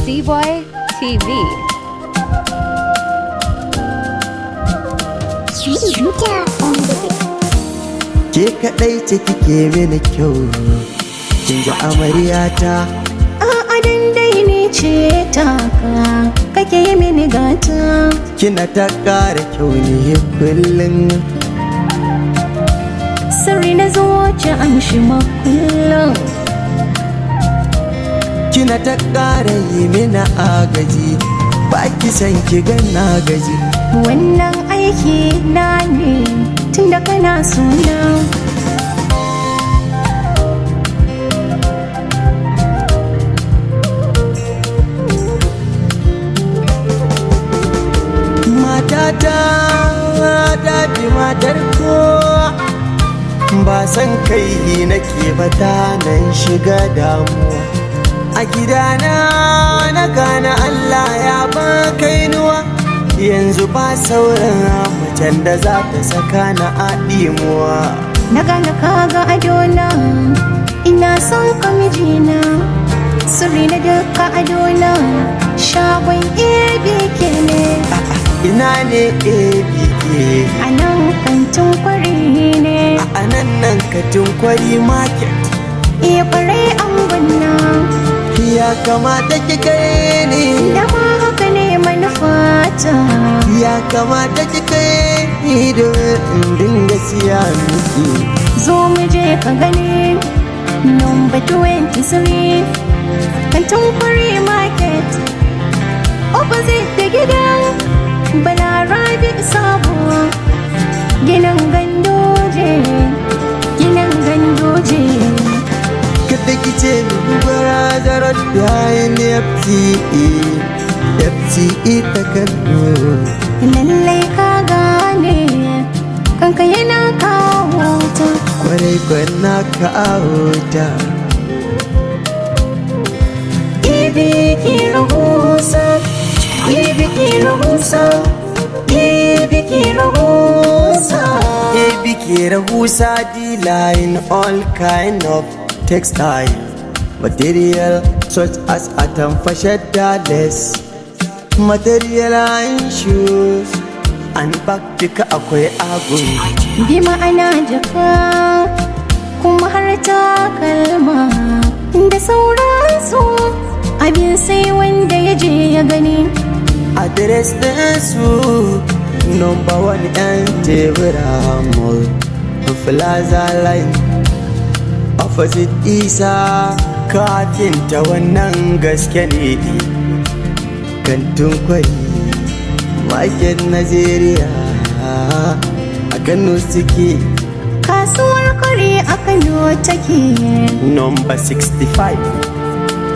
C-Boy TV. Ke kaɗai ce kike mini kyau, kin ji amaryata. A'a dai ni ce taka, kake yi mini gata. Kina ta ƙara kyau ne kullum. Sirri na zuci amshi makullum. Kina ta ƙara yi mini agaji, ba ki san ki ganna gaji. Wannan aiki na ne tunda kana suna. Matata ta fi matar kowa, ba san kai nake ba ta nan shiga damuwa. A gidana na gane Allah ya ba kainuwa, yanzu ba sauran macen da za ta saka na adimuwa. Na gane kaga adona, ina son ka mijina. Sirri na duka adona, shagon ABK ne. Ina ne ABK? A nan kantin kwari ne. A nan kantin kwari market. Iya kwarai an gwanna. Ya kamata ki kai ni, da ma haka ne manufata. ya kamata ki kai ni domin in dinga siya miki. Zo mu je ka gani number 23 kantin kwari market, opposite da gidan Balarabe sabuwa. Ginin gandoje, ginin gandoje. Kada ki ce min barazarar yayin FTE ta Kano. Lallai ka gane kanka yana kawo ta. Kwarai kwana ka auta. ABK rahusa, ABK rahusa, ABK rahusa. ABK rahusa dealer in all kind of textile material such as atamfa shadda less material and shoes and bag duka akwai agun. Bi ma'ana jaka kuma har takalma da sauransu, abin sai wanda ya je ya gani. Address ɗinsu number 1 and Tebura Mall, Plaza Line, opposite Isa kafinta. Wannan gaske ne kantin kwari market Najeriya a Kano suke. Kasuwar kwari a Kano take. Number 65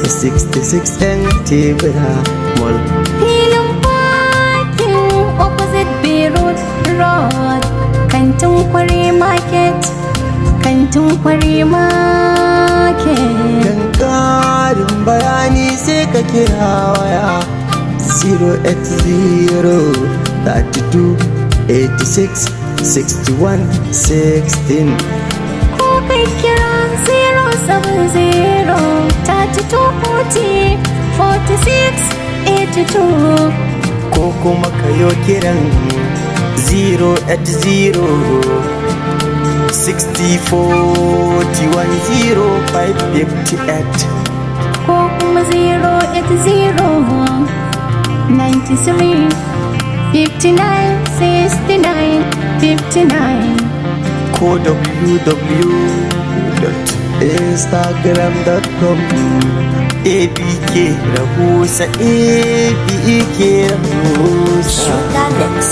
to 66 and Tebura Mall. Filin parking opposite Beirut Road, kantin kwari market, kantin kwari market. Kan ƙarin bayani sai ka kira waya 080 32 86 61 16. Ko kai kira 070 32 40 46 82. Ko kuma kayo kiran 080 60 41 0558. Ko kuma 080 93 59 69 59. Ko www.instagram.com ABK Rahusa, ABK Rahusa. Sugar Mix.